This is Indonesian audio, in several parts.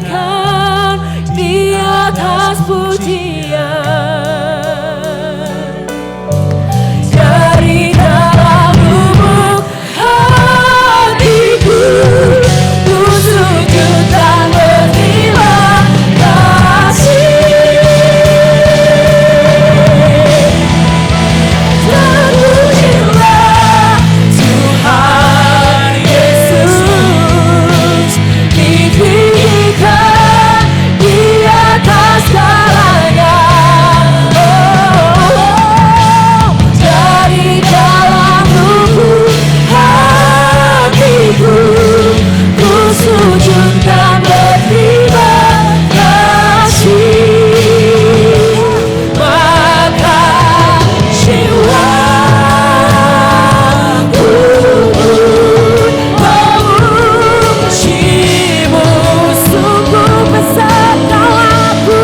tinggikan di atas pujian. Dari dalam lubuk hatiku, ku sujud dan berterima kasih. Terpujilah Tuhan Yesus, ditinggikan di atas segalanya. Dari dalam lubuk hatiku, ku sujud dan berterima kasih. Maka jiwaku memujimu, sungguh besar Kau aku.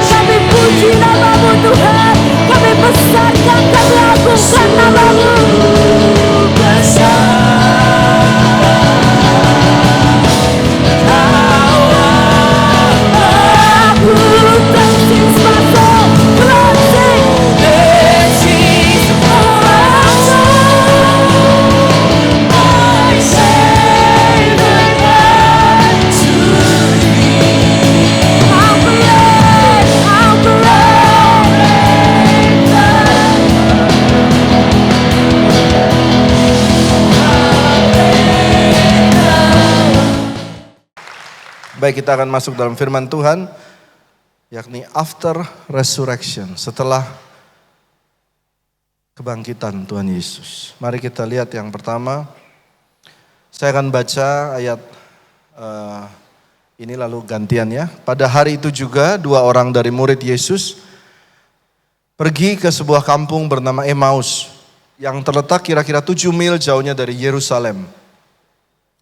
Kami puji namamu Tuhan, kami besarkan, kami agungkan namamu. Baik, kita akan masuk dalam firman Tuhan, yakni after resurrection, setelah kebangkitan Tuhan Yesus. Mari kita lihat yang pertama. Saya akan baca ayat ini lalu gantian ya. Pada hari itu juga 2 orang dari murid Yesus pergi ke sebuah kampung bernama Emmaus yang terletak kira-kira 7 mil jauhnya dari Yerusalem.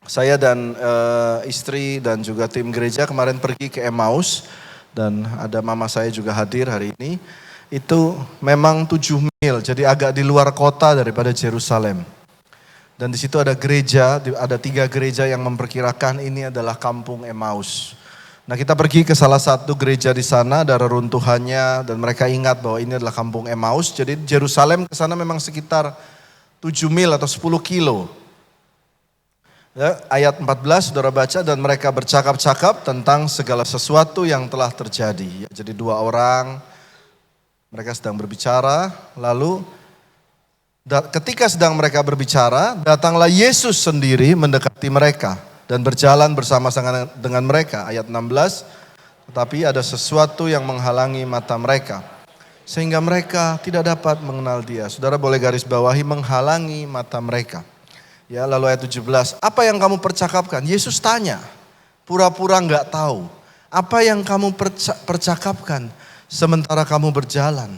Saya dan istri dan juga tim gereja kemarin pergi ke Emmaus dan ada mama saya juga hadir hari ini. Itu memang 7 mil, jadi agak di luar kota daripada Yerusalem. Dan di situ ada gereja, ada 3 gereja yang memperkirakan ini adalah kampung Emmaus. Nah, kita pergi ke salah satu gereja di sana, ada reruntuhannya dan mereka ingat bahwa ini adalah kampung Emmaus. Jadi Yerusalem ke sana memang sekitar 7 mil atau 10 kilo. Ya, ayat 14 saudara baca, dan mereka bercakap-cakap tentang segala sesuatu yang telah terjadi. Ya, jadi 2 orang, mereka sedang berbicara, lalu ketika sedang mereka berbicara, datanglah Yesus sendiri mendekati mereka dan berjalan bersama-sama dengan mereka. Ayat 16, tetapi ada sesuatu yang menghalangi mata mereka, sehingga mereka tidak dapat mengenal Dia. Saudara boleh garis bawahi, menghalangi mata mereka. Ya, lalu ayat 17, apa yang kamu percakapkan? Yesus tanya, pura-pura enggak tahu. Apa yang kamu percakapkan sementara kamu berjalan?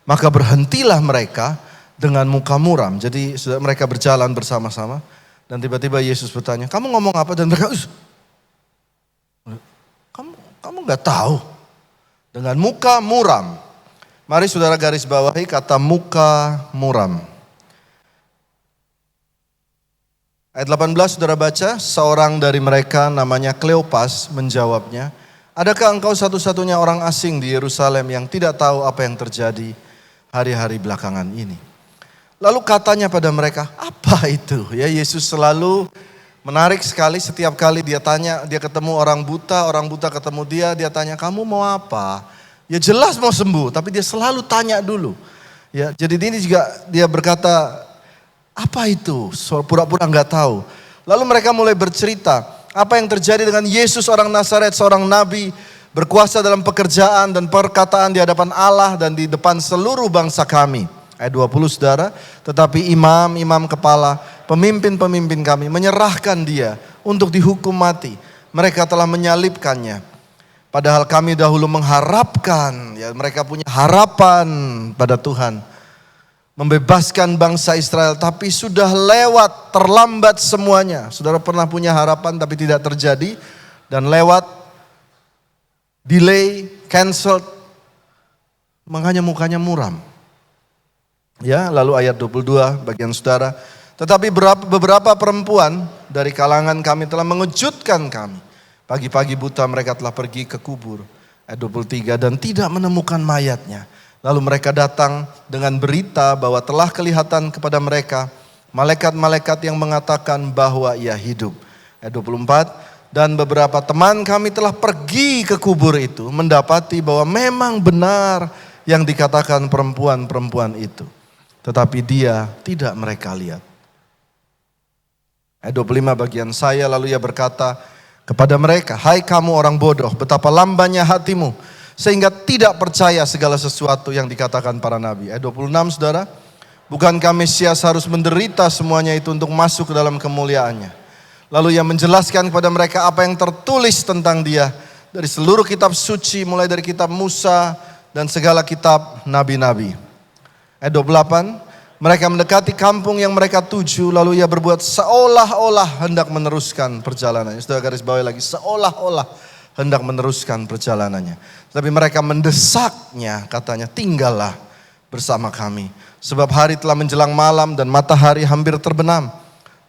Maka berhentilah mereka dengan muka muram. Jadi mereka berjalan bersama-sama dan tiba-tiba Yesus bertanya, kamu ngomong apa? Dan mereka, kamu enggak tahu? Dengan muka muram. Mari saudara garis bawahi kata muka muram. Ayat 18 saudara baca, seorang dari mereka namanya Kleopas menjawabnya, adakah engkau satu-satunya orang asing di Yerusalem yang tidak tahu apa yang terjadi hari-hari belakangan ini? Lalu katanya pada mereka, apa itu? Ya, Yesus selalu menarik sekali, setiap kali dia tanya, dia ketemu orang buta ketemu dia tanya, kamu mau apa? Ya jelas mau sembuh, tapi dia selalu tanya dulu. Ya, jadi ini juga dia berkata, apa itu? Pura-pura enggak tahu. Lalu mereka mulai bercerita apa yang terjadi dengan Yesus orang Nazaret, seorang nabi berkuasa dalam pekerjaan dan perkataan di hadapan Allah dan di depan seluruh bangsa kami. Ayat 20 saudara, tetapi imam-imam kepala, pemimpin-pemimpin kami menyerahkan dia untuk dihukum mati. Mereka telah menyalibkannya. Padahal kami dahulu mengharapkan, ya mereka punya harapan pada Tuhan, membebaskan bangsa Israel, tapi sudah lewat, terlambat semuanya. Saudara pernah punya harapan tapi tidak terjadi, dan lewat, delay, cancelled, makanya mukanya muram. Ya, lalu ayat 22 bagian saudara, tetapi beberapa perempuan dari kalangan kami telah mengejutkan kami. Pagi-pagi buta mereka telah pergi ke kubur. Ayat 23, dan tidak menemukan mayatnya. Lalu mereka datang dengan berita bahwa telah kelihatan kepada mereka malaikat-malaikat yang mengatakan bahwa ia hidup. Ayat 24, dan beberapa teman kami telah pergi ke kubur itu, mendapati bahwa memang benar yang dikatakan perempuan-perempuan itu. Tetapi dia tidak mereka lihat. Ayat 25 bagian saya, lalu ia berkata kepada mereka, hai kamu orang bodoh, betapa lambannya hatimu, sehingga tidak percaya segala sesuatu yang dikatakan para nabi. Ayat 26 saudara, bukankah Mesias harus menderita semuanya itu untuk masuk ke dalam kemuliaannya. Lalu ia menjelaskan kepada mereka apa yang tertulis tentang dia dari seluruh kitab suci, mulai dari kitab Musa dan segala kitab nabi-nabi. Ayat 28, mereka mendekati kampung yang mereka tuju, lalu ia berbuat seolah-olah hendak meneruskan perjalanannya. Sudah garis bawahi lagi, seolah-olah hendak meneruskan perjalanannya. Tapi mereka mendesaknya, katanya, tinggallah bersama kami. Sebab hari telah menjelang malam dan matahari hampir terbenam.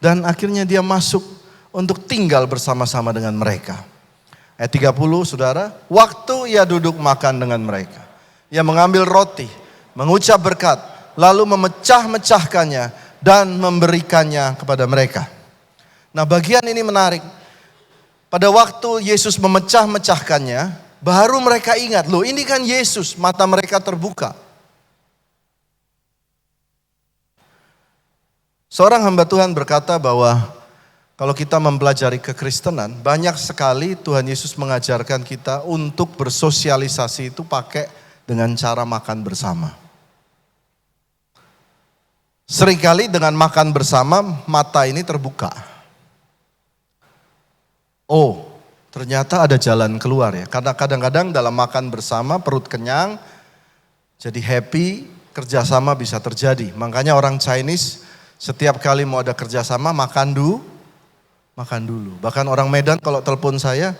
Dan akhirnya dia masuk untuk tinggal bersama-sama dengan mereka. Ayat 30 saudara, waktu ia duduk makan dengan mereka, ia mengambil roti, mengucap berkat, lalu memecah-mecahkannya dan memberikannya kepada mereka. Nah, bagian ini menarik. Pada waktu Yesus memecah-mecahkannya, baru mereka ingat, loh ini kan Yesus, mata mereka terbuka. Seorang hamba Tuhan berkata bahwa kalau kita mempelajari kekristenan, banyak sekali Tuhan Yesus mengajarkan kita untuk bersosialisasi itu pakai dengan cara makan bersama. Seringkali dengan makan bersama, mata ini terbuka. Oh, ternyata ada jalan keluar ya. Karena kadang-kadang dalam makan bersama perut kenyang, jadi happy, kerjasama bisa terjadi. Makanya orang Chinese setiap kali mau ada kerjasama makan dulu. Bahkan orang Medan kalau telepon saya,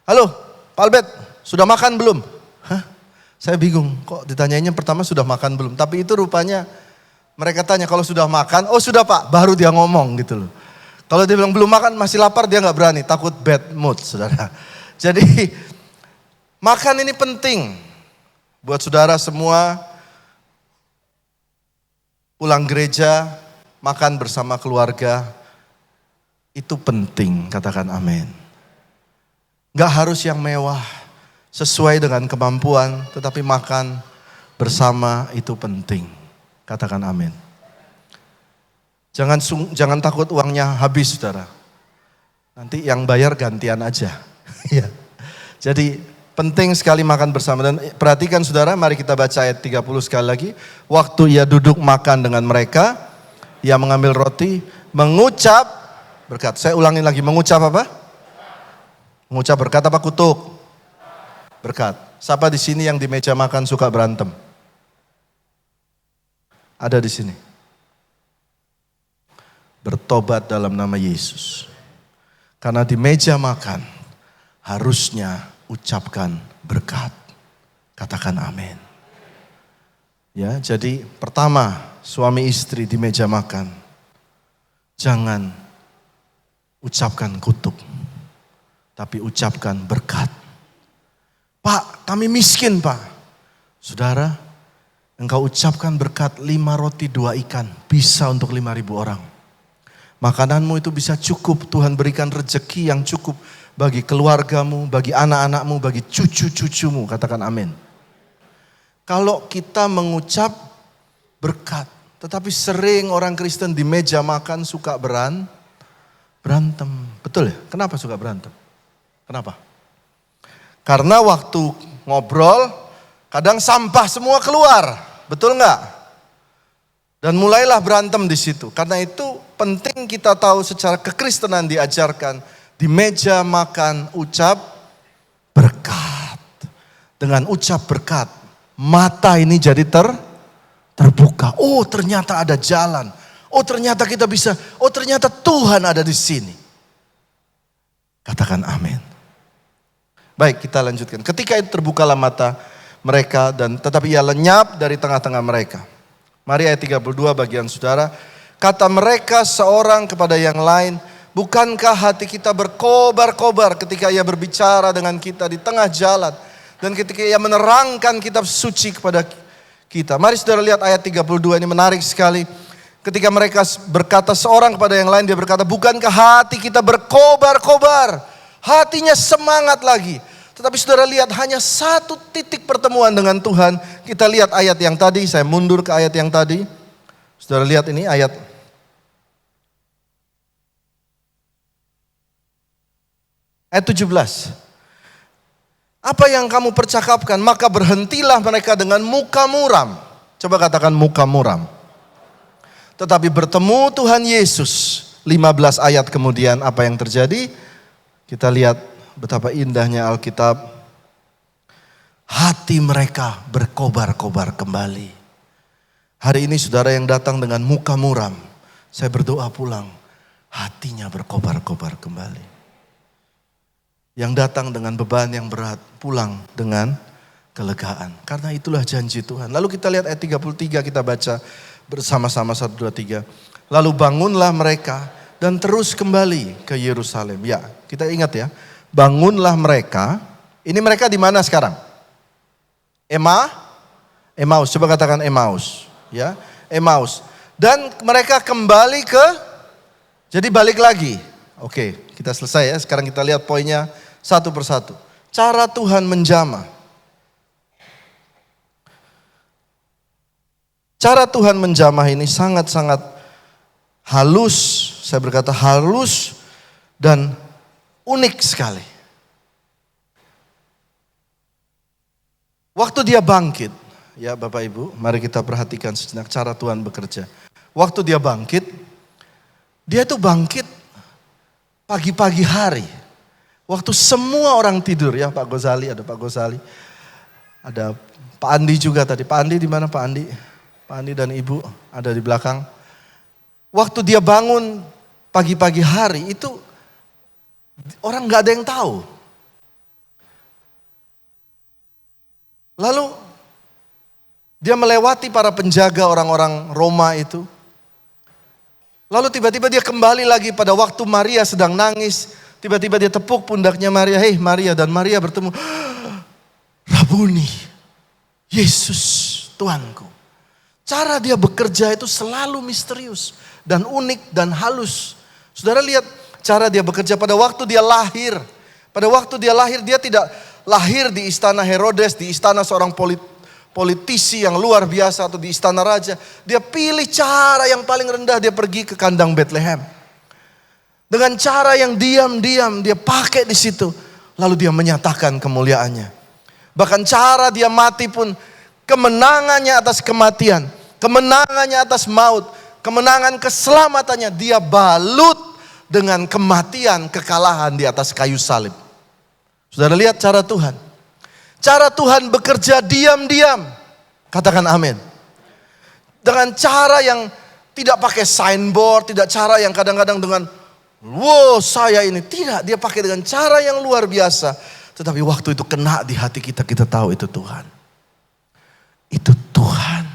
halo Pak Albert, sudah makan belum? Hah? Saya bingung, kok ditanyainnya pertama sudah makan belum? Tapi itu rupanya mereka tanya kalau sudah makan, oh sudah Pak, baru dia ngomong gitu loh. Kalau dia bilang belum makan, masih lapar, dia gak berani, takut bad mood saudara. Jadi makan ini penting buat saudara semua. Pulang gereja, makan bersama keluarga, itu penting, katakan amin. Gak harus yang mewah, sesuai dengan kemampuan, tetapi makan bersama itu penting, katakan amin. Jangan takut uangnya habis saudara. Nanti yang bayar gantian aja. Ya. Jadi penting sekali makan bersama. Dan perhatikan saudara, mari kita baca ayat 30 sekali lagi. Waktu ia duduk makan dengan mereka, ia mengambil roti, mengucap berkat. Saya ulangin lagi, mengucap apa? Mengucap berkat apa kutuk? Berkat. Siapa di sini yang di meja makan suka berantem? Ada di sini. Bertobat dalam nama Yesus. Karena di meja makan harusnya ucapkan berkat. Katakan amin. Ya, jadi pertama suami istri di meja makan, jangan ucapkan kutuk, tapi ucapkan berkat. Pak, kami miskin Pak. Saudara, engkau ucapkan berkat 5 roti 2 ikan, bisa untuk 5.000 orang. Makananmu itu bisa cukup, Tuhan berikan rezeki yang cukup bagi keluargamu, bagi anak-anakmu, bagi cucu-cucumu, katakan amin. Kalau kita mengucap berkat, tetapi sering orang Kristen di meja makan suka berantem. Betul ya? Kenapa suka berantem? Kenapa? Karena waktu ngobrol, kadang sampah semua keluar, betul nggak? Dan mulailah berantem di situ. Karena itu penting kita tahu secara kekristenan diajarkan di meja makan ucap berkat. Dengan ucap berkat, mata ini jadi terbuka. Oh ternyata ada jalan. Oh ternyata kita bisa. Oh ternyata Tuhan ada di sini. Katakan amin. Baik, kita lanjutkan. Ketika itu terbukalah mata mereka dan tetapi ia lenyap dari tengah-tengah mereka. Mari ayat 32 bagian saudara. Kata mereka seorang kepada yang lain, bukankah hati kita berkobar-kobar ketika ia berbicara dengan kita di tengah jalan dan ketika ia menerangkan kitab suci kepada kita. Mari saudara lihat ayat 32 ini menarik sekali. Ketika mereka berkata seorang kepada yang lain, dia berkata, bukankah hati kita berkobar-kobar? Hatinya semangat lagi. Tetapi saudara lihat hanya satu titik pertemuan dengan Tuhan. Kita lihat ayat yang tadi, saya mundur ke ayat yang tadi. Saudara lihat ini ayat ayat 17. Apa yang kamu percakapkan? Maka berhentilah mereka dengan muka muram. Coba katakan muka muram. Tetapi bertemu Tuhan Yesus. 15 ayat kemudian apa yang terjadi? Kita lihat betapa indahnya Alkitab. Hati mereka berkobar-kobar kembali. Hari ini saudara yang datang dengan muka muram. Saya berdoa pulang. Hatinya berkobar-kobar kembali. Yang datang dengan beban yang berat. Pulang dengan kelegaan. Karena itulah janji Tuhan. Lalu kita lihat ayat 33 kita baca bersama-sama 1, 2, 3. Lalu bangunlah mereka dan terus kembali ke Yerusalem. Ya, kita ingat ya. Bangunlah mereka. Ini mereka di mana sekarang? Emmaus. Coba katakan Emmaus. Ya, Emmaus. Dan mereka kembali ke, jadi balik lagi. Oke, kita selesai ya. Sekarang kita lihat poinnya satu persatu. Cara Tuhan menjamah. Cara Tuhan menjamah ini sangat-sangat halus, saya berkata halus dan unik sekali. Waktu dia bangkit, ya Bapak Ibu, mari kita perhatikan sejenak cara Tuhan bekerja. Waktu dia bangkit, dia itu bangkit pagi-pagi hari. Waktu semua orang tidur ya, Pak Gozali, ada Pak Gozali. Ada Pak Andi juga tadi. Pak Andi di mana Pak Andi? Pak Andi dan Ibu ada di belakang. Waktu dia bangun pagi-pagi hari itu orang gak ada yang tahu. Lalu dia melewati para penjaga orang-orang Roma itu. Lalu tiba-tiba dia kembali lagi pada waktu Maria sedang nangis. Tiba-tiba dia tepuk pundaknya Maria. Hei Maria, dan Maria bertemu. Rabuni, Yesus Tuanku. Cara dia bekerja itu selalu misterius dan unik dan halus. Saudara lihat cara dia bekerja pada waktu dia lahir. Pada waktu dia lahir, dia tidak lahir di istana Herodes, di istana seorang politisi yang luar biasa atau di istana raja. Dia pilih cara yang paling rendah, dia pergi ke kandang Bethlehem. Dengan cara yang diam-diam dia pakai di situ. Lalu dia menyatakan kemuliaannya. Bahkan cara dia mati pun kemenangannya atas kematian, kemenangannya atas maut, kemenangan keselamatannya dia balut dengan kematian, kekalahan di atas kayu salib. Saudara lihat cara Tuhan. Cara Tuhan bekerja diam-diam. Katakan amin. Dengan cara yang tidak pakai signboard, tidak cara yang kadang-kadang dengan wow saya ini. Tidak, dia pakai dengan cara yang luar biasa. Tetapi waktu itu kena di hati kita, kita tahu itu Tuhan. Itu Tuhan.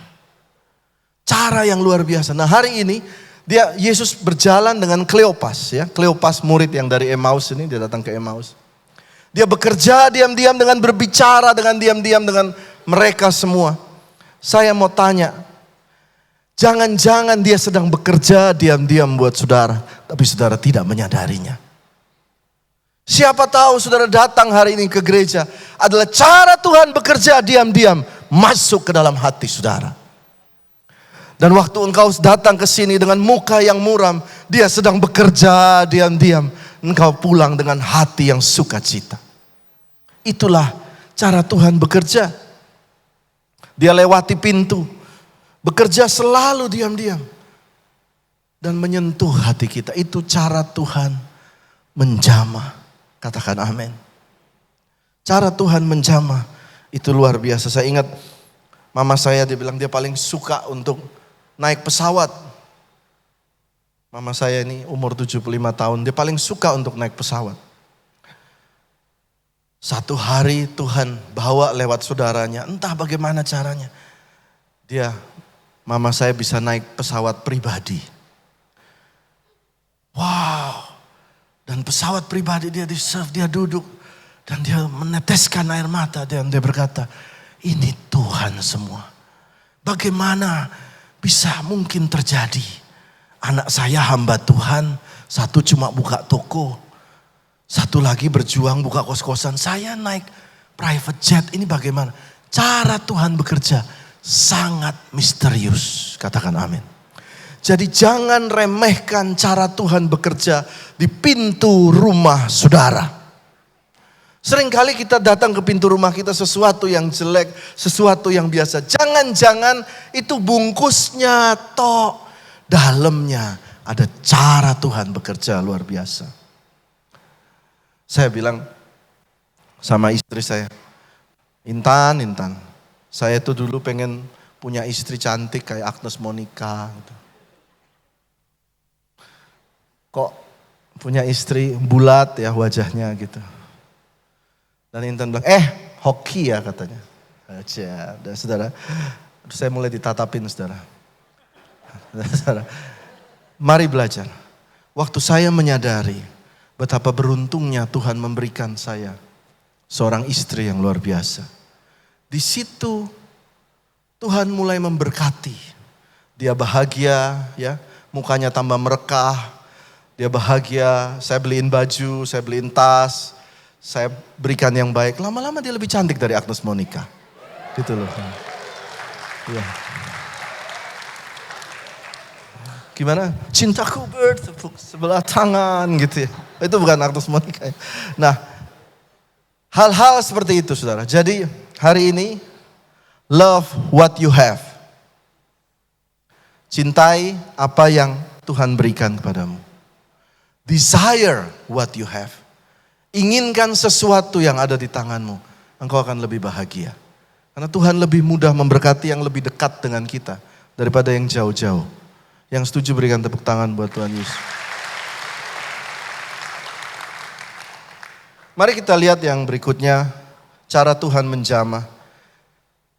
Cara yang luar biasa. Nah hari ini Yesus berjalan dengan Kleopas ya. Kleopas murid yang dari Emmaus ini, dia datang ke Emmaus. Dia bekerja diam-diam dengan berbicara dengan diam-diam dengan mereka semua. Saya mau tanya, jangan-jangan dia sedang bekerja diam-diam buat saudara, tapi saudara tidak menyadarinya. Siapa tahu saudara datang hari ini ke gereja adalah cara Tuhan bekerja diam-diam masuk ke dalam hati saudara. Dan waktu engkau datang ke sini dengan muka yang muram, dia sedang bekerja diam-diam. Engkau pulang dengan hati yang sukacita. Itulah cara Tuhan bekerja. Dia lewati pintu, bekerja selalu diam-diam dan menyentuh hati kita. Itu cara Tuhan menjamah. Katakan amin. Cara Tuhan menjamah itu luar biasa. Saya ingat Mama saya dia bilang dia paling suka untuk naik pesawat. Mama saya ini umur 75 tahun, dia paling suka untuk naik pesawat. Satu hari Tuhan bawa lewat saudaranya, entah bagaimana caranya. Mama saya bisa naik pesawat pribadi. Wow, dan pesawat pribadi dia di-serve, dia duduk. Dan dia meneteskan air mata dan dia berkata, ini Tuhan semua. Bagaimana bisa mungkin terjadi? Anak saya hamba Tuhan, satu cuma buka toko. Satu lagi berjuang buka kos-kosan. Saya naik private jet, ini bagaimana? Cara Tuhan bekerja sangat misterius. Katakan amin. Jadi jangan remehkan cara Tuhan bekerja di pintu rumah saudara. Seringkali kita datang ke pintu rumah kita sesuatu yang jelek, sesuatu yang biasa. Jangan-jangan itu bungkusnya tok, dalamnya ada cara Tuhan bekerja luar biasa. Saya bilang sama istri saya, Intan, saya tuh dulu pengen punya istri cantik kayak Agnes Monica. Gitu. Kok punya istri bulat ya wajahnya gitu. Dan Intan bilang, hoki ya katanya. Aja, saudara. Saya mulai ditatapin saudara. Saudara. Mari belajar. Waktu saya menyadari betapa beruntungnya Tuhan memberikan saya seorang istri yang luar biasa. Di situ Tuhan mulai memberkati. Dia bahagia ya, mukanya tambah merekah. Dia bahagia, saya beliin baju, saya beliin tas. Saya berikan yang baik, lama-lama dia lebih cantik dari Agnes Monica. Gitu loh. Ya. Gimana? Cintaku bertepuk sebelah tangan gitu ya. Itu bukan Agnes Monica. Nah, hal-hal seperti itu saudara. Jadi hari ini, love what you have. Cintai apa yang Tuhan berikan kepadamu. Desire what you have. Inginkan sesuatu yang ada di tanganmu, engkau akan lebih bahagia. Karena Tuhan lebih mudah memberkati yang lebih dekat dengan kita daripada yang jauh-jauh. Yang setuju berikan tepuk tangan buat Tuhan Yesus. Mari kita lihat yang berikutnya, cara Tuhan menjamah.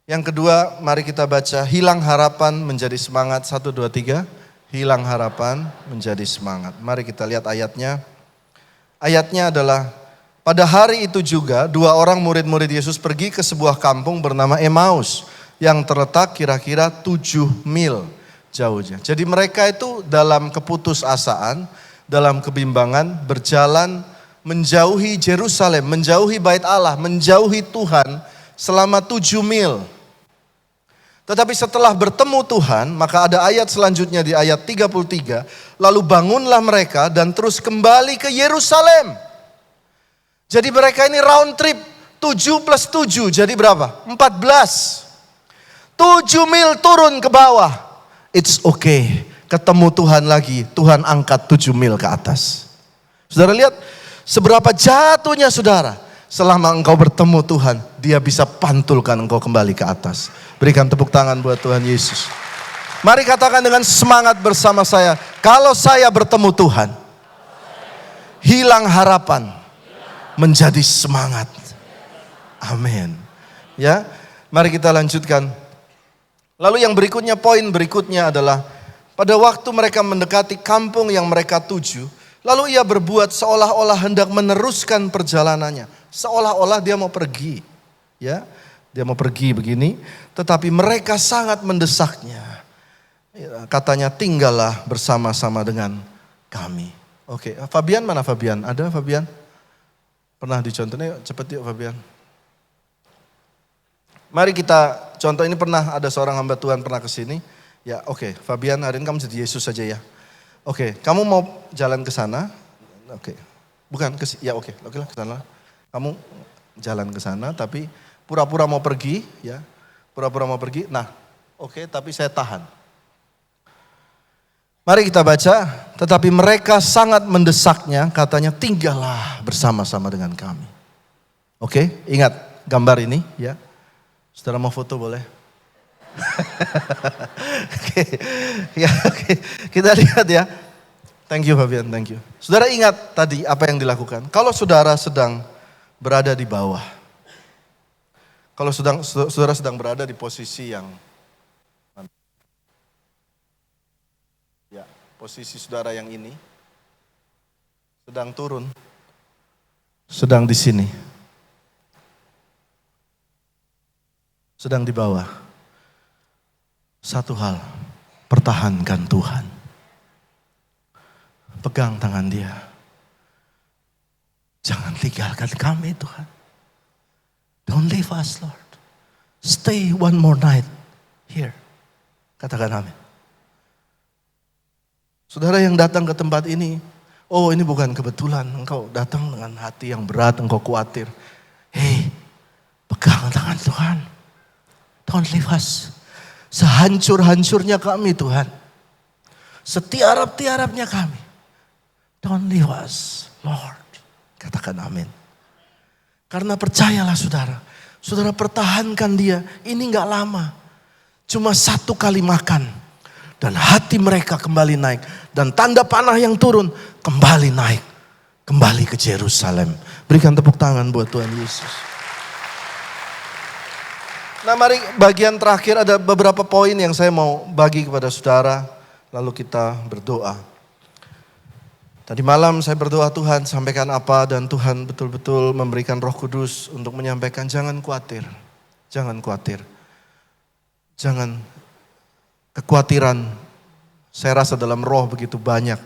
Yang kedua, mari kita baca, hilang harapan menjadi semangat. 1, 2, 3, hilang harapan menjadi semangat. Mari kita lihat ayatnya. Ayatnya adalah, pada hari itu juga 2 orang murid-murid Yesus pergi ke sebuah kampung bernama Emmaus yang terletak kira-kira 7 mil jauhnya. Jadi mereka itu dalam keputusasaan, dalam kebimbangan berjalan menjauhi Yerusalem, menjauhi Bait Allah, menjauhi Tuhan selama 7 mil. Tetapi setelah bertemu Tuhan, maka ada ayat selanjutnya di ayat 33. Lalu bangunlah mereka dan terus kembali ke Yerusalem. Jadi mereka ini round trip 7 plus 7. Jadi berapa? 14. 7 mil turun ke bawah. It's okay. Ketemu Tuhan lagi. Tuhan angkat 7 mil ke atas. Saudara lihat seberapa jatuhnya saudara. Selama engkau bertemu Tuhan, dia bisa pantulkan engkau kembali ke atas. Berikan tepuk tangan buat Tuhan Yesus. Mari katakan dengan semangat bersama saya. Kalau saya bertemu Tuhan, hilang harapan menjadi semangat. Amin. Ya, mari kita lanjutkan. Lalu yang berikutnya, poin berikutnya adalah pada waktu mereka mendekati kampung yang mereka tuju, lalu ia berbuat seolah-olah hendak meneruskan perjalanannya. Seolah-olah dia mau pergi, ya, dia mau pergi begini, tetapi mereka sangat mendesaknya. Katanya tinggallah bersama-sama dengan kami. Oke, Fabian mana Fabian? Ada Fabian? Pernah dicontohnya? Cepet yuk Fabian. Mari kita contoh ini, pernah ada seorang hamba Tuhan pernah kesini. Ya oke, Fabian hari ini kamu jadi Yesus saja ya. Oke, kamu mau jalan ke sana? Oke, bukan ke ya oke lah ke sana. Kamu jalan ke sana tapi pura-pura mau pergi ya. Pura-pura mau pergi. Nah, oke, tapi saya tahan. Mari kita baca, tetapi mereka sangat mendesaknya, katanya tinggallah bersama-sama dengan kami. Oke, ingat gambar ini ya. Saudara mau foto boleh? Oke, ya, oke. Kita lihat ya. Thank you Fabian, thank you. Saudara ingat tadi apa yang dilakukan. Kalau saudara sedang berada di bawah. Kalau saudara sedang berada di posisi yang, ya, posisi saudara yang ini, sedang turun, sedang di sini, sedang di bawah. Satu hal, pertahankan Tuhan. Pegang tangan Dia. Jangan tinggalkan kami Tuhan. Don't leave us Lord. Stay one more night here. Katakan amin. Saudara yang datang ke tempat ini, oh ini bukan kebetulan. Engkau datang dengan hati yang berat, engkau khawatir. Hei, pegang tangan Tuhan. Don't leave us. Sehancur-hancurnya kami Tuhan. Setiarap-tiarapnya kami. Don't leave us Lord. Katakan amin. Karena percayalah saudara. Saudara pertahankan dia. Ini gak lama. Cuma 1 kali makan. Dan hati mereka kembali naik. Dan tanda panah yang turun kembali naik. Kembali ke Yerusalem. Berikan tepuk tangan buat Tuhan Yesus. Nah mari bagian terakhir ada beberapa poin yang saya mau bagi kepada saudara. Lalu kita berdoa. Tadi malam saya berdoa Tuhan sampaikan apa dan Tuhan betul-betul memberikan Roh Kudus untuk menyampaikan jangan khawatir. Jangan khawatir. Jangan kekhawatiran. Saya rasa dalam roh begitu banyak.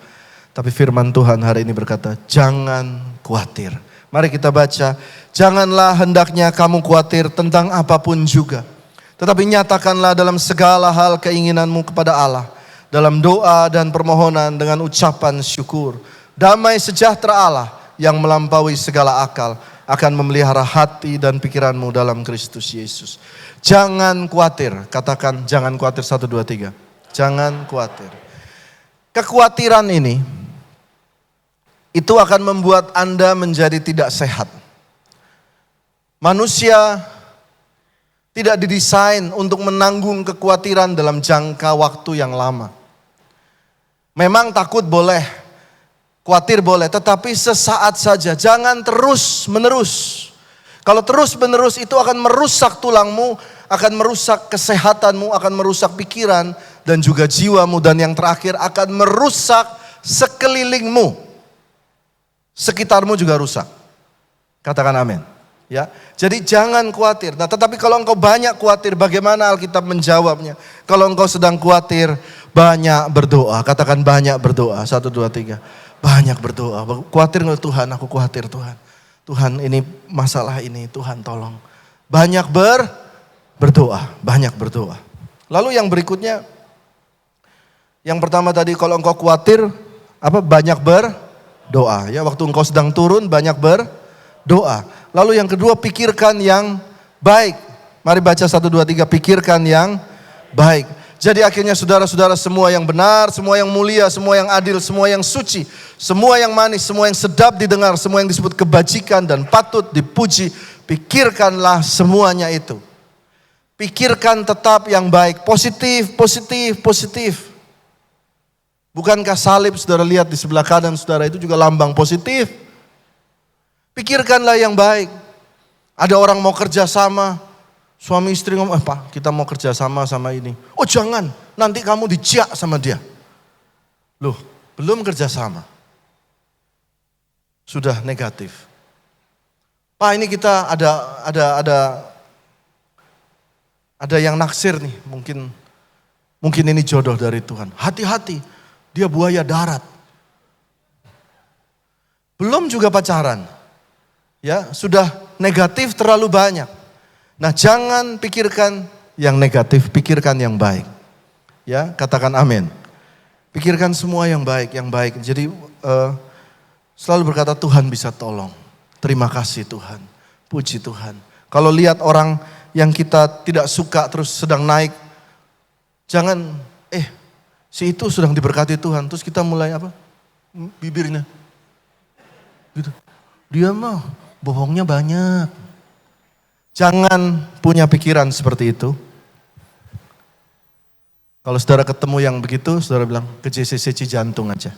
Tapi firman Tuhan hari ini berkata jangan khawatir. Mari kita baca. Janganlah hendaknya kamu khawatir tentang apapun juga. Tetapi nyatakanlah dalam segala hal keinginanmu kepada Allah. Dalam doa dan permohonan dengan ucapan syukur. Damai sejahtera Allah yang melampaui segala akal akan memelihara hati dan pikiranmu dalam Kristus Yesus. Jangan khawatir. Katakan jangan khawatir 1, 2, 3. Jangan khawatir. Kekhawatiran ini itu akan membuat Anda menjadi tidak sehat. Manusia tidak didesain untuk menanggung kekhawatiran dalam jangka waktu yang lama. Memang takut boleh, khawatir boleh, tetapi sesaat saja. Jangan terus menerus. Kalau terus menerus itu akan merusak tulangmu, akan merusak kesehatanmu, akan merusak pikiran dan juga jiwamu. Dan yang terakhir akan merusak sekelilingmu. Sekitarmu juga rusak. Katakan amin. Ya, jadi jangan khawatir. Nah, tetapi kalau engkau banyak khawatir, bagaimana Alkitab menjawabnya? Kalau engkau sedang khawatir, banyak berdoa. Katakan banyak berdoa. 1, 2, 3. Banyak berdoa. Khawatir nggak Tuhan? Aku khawatir Tuhan. Tuhan ini masalah ini, Tuhan tolong. Banyak berdoa. Banyak berdoa. Lalu yang berikutnya, yang pertama tadi kalau engkau khawatir, banyak berdoa. Ya, waktu engkau sedang turun, banyak berdoa. Lalu yang kedua, pikirkan yang baik. Mari baca 1, 2, 3. Pikirkan yang baik. Jadi akhirnya saudara-saudara semua yang benar, semua yang mulia, semua yang adil, semua yang suci, semua yang manis, semua yang sedap didengar, semua yang disebut kebajikan dan patut dipuji. Pikirkanlah semuanya itu. Pikirkan tetap yang baik. Positif, positif, positif. Bukankah salib saudara lihat di sebelah kanan saudara itu juga lambang positif? Pikirkanlah yang baik. Ada orang mau kerja sama, suami istri ngomong, Pak kita mau kerja sama ini. Oh jangan, nanti kamu diciak sama dia. Loh, belum kerja sama. Sudah negatif. Pak ini kita ada yang naksir nih, mungkin ini jodoh dari Tuhan. Hati-hati, dia buaya darat. Belum juga pacaran. Ya, sudah negatif terlalu banyak. Nah, jangan pikirkan yang negatif, pikirkan yang baik. Ya, katakan amin. Pikirkan semua yang baik, yang baik. Jadi selalu berkata Tuhan bisa tolong. Terima kasih Tuhan. Puji Tuhan. Kalau lihat orang yang kita tidak suka terus sedang naik, jangan si itu sedang diberkati Tuhan. Terus kita mulai bibirnya. Gitu. Dia mah bohongnya banyak. Jangan punya pikiran seperti itu. Kalau saudara ketemu yang begitu, saudara bilang ke JCC Cijantung aja.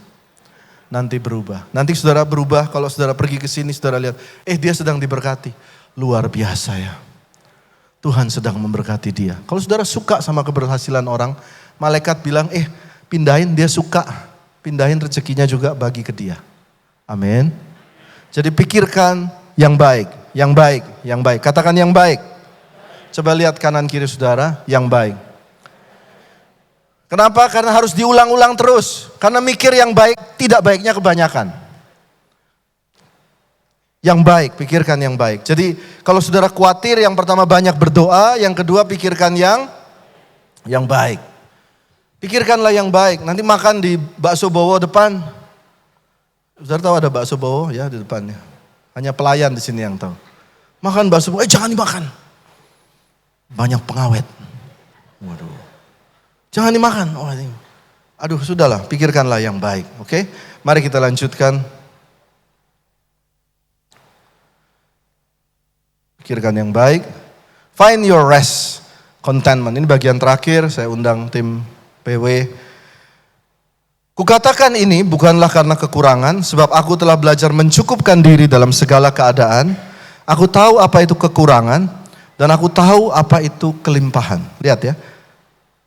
Nanti berubah. Nanti saudara berubah, kalau saudara pergi ke sini, saudara lihat, dia sedang diberkati. Luar biasa ya. Tuhan sedang memberkati dia. Kalau saudara suka sama keberhasilan orang, malaikat bilang, pindahin, dia suka. Pindahin rezekinya juga bagi ke dia. Amin. Jadi pikirkan yang baik, yang baik, yang baik. Katakan yang baik. Coba lihat kanan kiri saudara, yang baik. Kenapa? Karena harus diulang-ulang terus. Karena mikir yang baik, tidak baiknya kebanyakan. Yang baik, pikirkan yang baik. Jadi kalau saudara khawatir, yang pertama banyak berdoa, yang kedua pikirkan yang baik. Pikirkanlah yang baik. Nanti makan di bakso Bowo depan. Saudara tahu ada bakso Bowo ya di depannya. Hanya pelayan di sini yang tahu. Makan bakso Bowo, jangan dimakan. Banyak pengawet. Waduh. Jangan dimakan. Aduh sudahlah, pikirkanlah yang baik. Oke, mari kita lanjutkan. Pikirkan yang baik. Find your rest, contentment. Ini bagian terakhir, saya undang tim PW. Kukatakan ini bukanlah karena kekurangan, sebab aku telah belajar mencukupkan diri dalam segala keadaan. Aku tahu apa itu kekurangan, dan aku tahu apa itu kelimpahan. Lihat ya.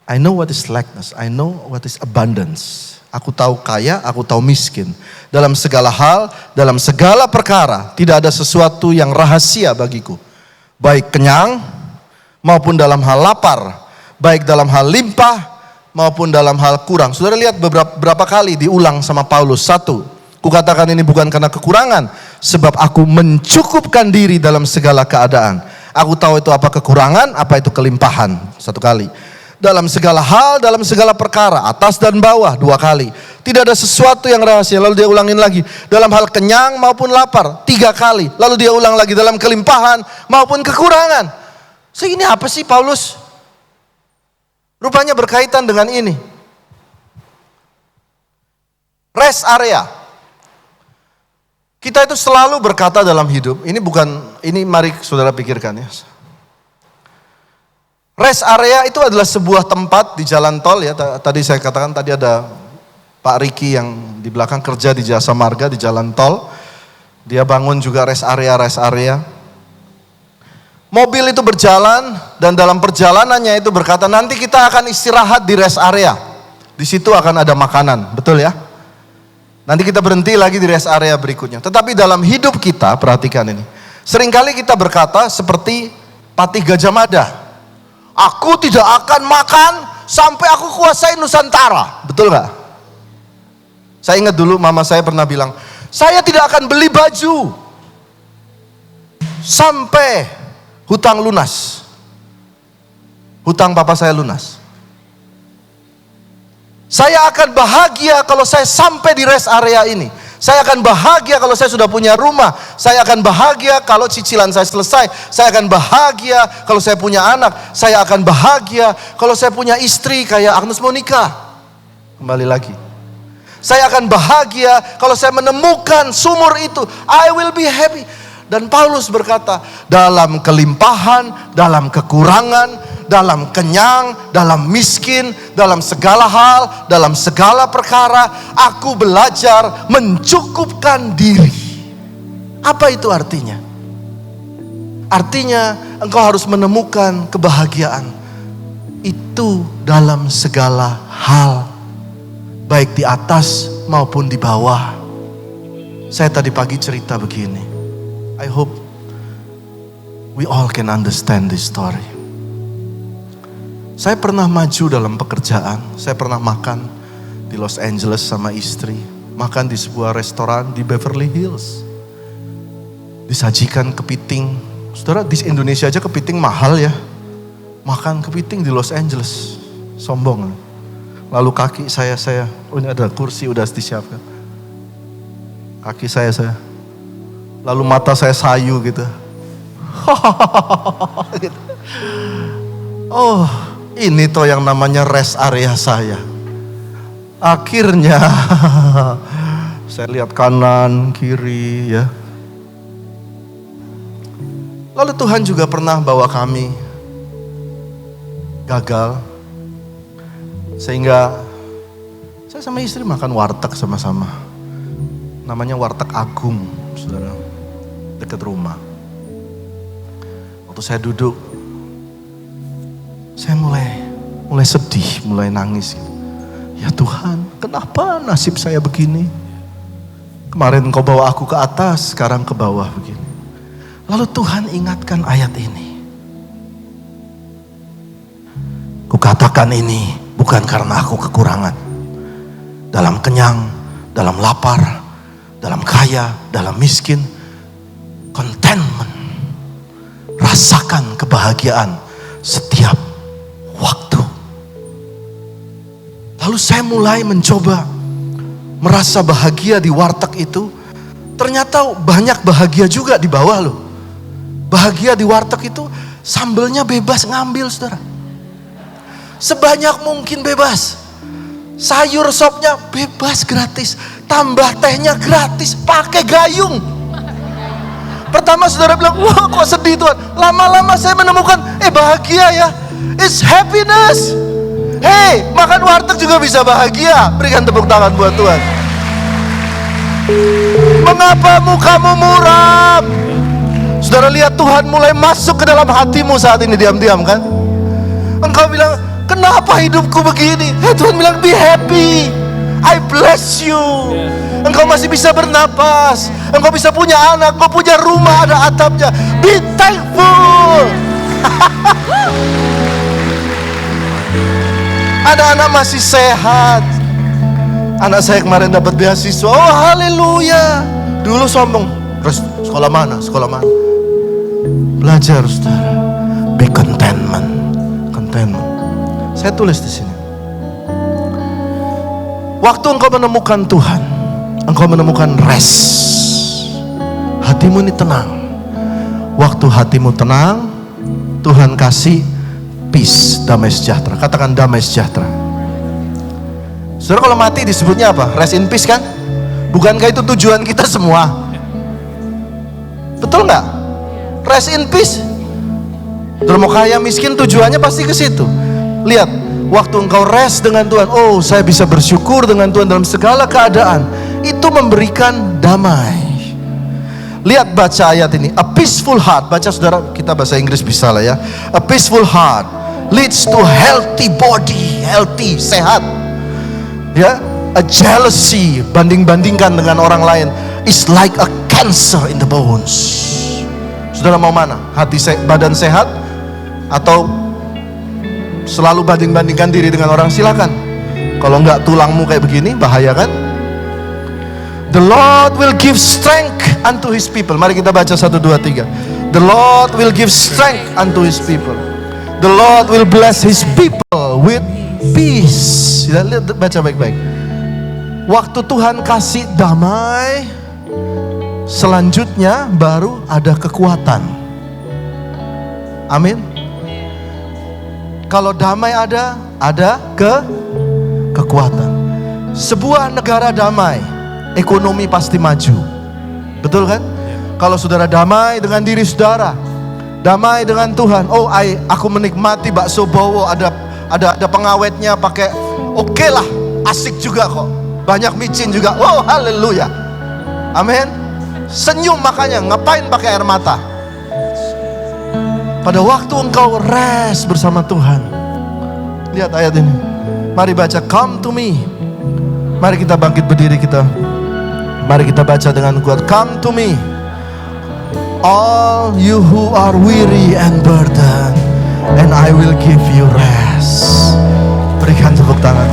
I know what is lackness, I know what is abundance. Aku tahu kaya, aku tahu miskin. Dalam segala hal, dalam segala perkara, tidak ada sesuatu yang rahasia bagiku. Baik kenyang, maupun dalam hal lapar. Baik dalam hal limpah, maupun dalam hal kurang. Saudara lihat beberapa kali diulang sama Paulus. Satu, kukatakan ini bukan karena kekurangan, sebab aku mencukupkan diri dalam segala keadaan. Aku tahu itu apa kekurangan, apa itu kelimpahan. Satu kali. Dalam segala hal, dalam segala perkara, atas dan bawah, dua kali. Tidak ada sesuatu yang rahasia. Lalu dia ulangin lagi. Dalam hal kenyang maupun lapar, tiga kali. Lalu dia ulang lagi dalam kelimpahan maupun kekurangan. Ini apa sih Paulus? Rupanya berkaitan dengan ini. Rest area. Kita itu selalu berkata dalam hidup, ini mari saudara pikirkan ya. Rest area itu adalah sebuah tempat di jalan tol ya. Tadi saya katakan tadi ada Pak Riki yang di belakang kerja di Jasa Marga di jalan tol. Dia bangun juga rest area. Mobil itu berjalan dan dalam perjalanannya itu berkata nanti kita akan istirahat di rest area. Di situ akan ada makanan, betul ya? Nanti kita berhenti lagi di rest area berikutnya. Tetapi dalam hidup kita, perhatikan ini. Seringkali kita berkata seperti Patih Gajah Mada. Aku tidak akan makan sampai aku kuasai Nusantara. Betul gak? Saya ingat dulu mama saya pernah bilang, saya tidak akan beli baju sampai hutang lunas. Hutang papa saya lunas. Saya akan bahagia kalau saya sampai di rest area ini. Saya akan bahagia kalau saya sudah punya rumah. Saya akan bahagia kalau cicilan saya selesai. Saya akan bahagia kalau saya punya anak. Saya akan bahagia kalau saya punya istri kayak Agnes Monica. Kembali lagi. Saya akan bahagia kalau saya menemukan sumur itu. I will be happy. Dan Paulus berkata, dalam kelimpahan, dalam kekurangan, dalam kenyang, dalam miskin, dalam segala hal, dalam segala perkara, aku belajar mencukupkan diri. Apa itu artinya? Artinya engkau harus menemukan kebahagiaan itu dalam segala hal, baik di atas maupun di bawah. Saya tadi pagi cerita begini. I hope we all can understand this story. Saya pernah maju dalam pekerjaan. Saya pernah makan di Los Angeles sama istri. Makan di sebuah restoran di Beverly Hills. Disajikan kepiting. Saudara, di Indonesia aja kepiting mahal ya. Makan kepiting di Los Angeles. Sombong. Lalu kaki saya, oh ini ada kursi udah disiapkan. Kaki saya. Lalu mata saya sayu gitu. Gitu. Oh, ini toh yang namanya rest area saya. Akhirnya saya lihat kanan, kiri ya. Lalu Tuhan juga pernah bawa kami gagal. Sehingga saya sama istri makan warteg sama-sama. Namanya warteg Agung, saudara, dekat rumah. Waktu saya duduk, saya mulai sedih, mulai nangis. Ya Tuhan, kenapa nasib saya begini? Kemarin Engkau bawa aku ke atas, sekarang ke bawah begini. Lalu Tuhan ingatkan ayat ini. Kukatakan ini bukan karena aku kekurangan. Dalam kenyang, dalam lapar, dalam kaya, dalam miskin. Contentment. Rasakan kebahagiaan setiap waktu. Lalu saya mulai mencoba merasa bahagia di warteg itu. Ternyata banyak bahagia juga di bawah loh. Bahagia di warteg itu sambelnya bebas ngambil, saudara. Sebanyak mungkin bebas. Sayur sopnya bebas gratis. Tambah tehnya gratis. Pakai gayung. Pertama saudara bilang, wah kok sedih Tuhan. Lama-lama saya menemukan, bahagia ya. It's happiness. Hey, makan warteg juga bisa bahagia. Berikan tepuk tangan buat Tuhan. Mengapa mukamu muram? Saudara lihat Tuhan mulai masuk ke dalam hatimu saat ini diam-diam kan? Engkau bilang, kenapa hidupku begini? Tuhan bilang, be happy. I bless you. Engkau masih bisa bernapas. Engkau bisa punya anak. Engkau punya rumah ada atapnya. Be thankful. Anak-anak masih sehat. Anak saya kemarin dapat beasiswa. Oh haleluya. Dulu sombong. Terus sekolah mana? Sekolah mana? Belajar, saudara. Be contentment. Contentment. Saya tulis di sini. Waktu engkau menemukan Tuhan, engkau menemukan rest. Hatimu ini tenang. Waktu hatimu tenang, Tuhan kasih peace, damai sejahtera. Katakan damai sejahtera. Saudara, kalau mati disebutnya apa? Rest in peace kan? Bukankah itu tujuan kita semua? Betul nggak? Rest in peace. Saudara mau kaya miskin tujuannya pasti ke situ. Lihat, waktu engkau rest dengan Tuhan, oh saya bisa bersyukur dengan Tuhan dalam segala keadaan. Itu memberikan damai. Lihat baca ayat ini. A peaceful heart. Baca saudara, kita bahasa Inggris bisa lah ya. A peaceful heart leads to healthy body. Healthy, sehat. Ya, a jealousy, banding-bandingkan dengan orang lain, is like a cancer in the bones. Saudara mau mana? Badan sehat atau selalu banding-bandingkan diri dengan orang? Silakan. Kalau enggak tulangmu kayak begini, bahaya kan? The Lord will give strength unto His people. Mari kita baca 1, 2, 3. The Lord will give strength unto His people. The Lord will bless His people with peace. Lihat, baca baik-baik. Waktu Tuhan kasih damai, selanjutnya baru ada kekuatan. Amin. Kalau damai ada kekuatan. Sebuah negara damai, ekonomi pasti maju. Betul kan? Kalau saudara damai dengan diri saudara, damai dengan Tuhan. Oh, aku menikmati bakso bowo, ada pengawetnya pakai, oke lah, asik juga kok. Banyak micin juga. Oh, haleluya. Amin. Senyum makanya, ngapain pakai air mata? Pada waktu engkau rest bersama Tuhan. Lihat ayat ini. Mari baca, come to me. Mari kita bangkit berdiri kita. Mari kita baca dengan kuat. Come to me, all you who are weary and burdened, and I will give you rest. Berikan tepuk tangan.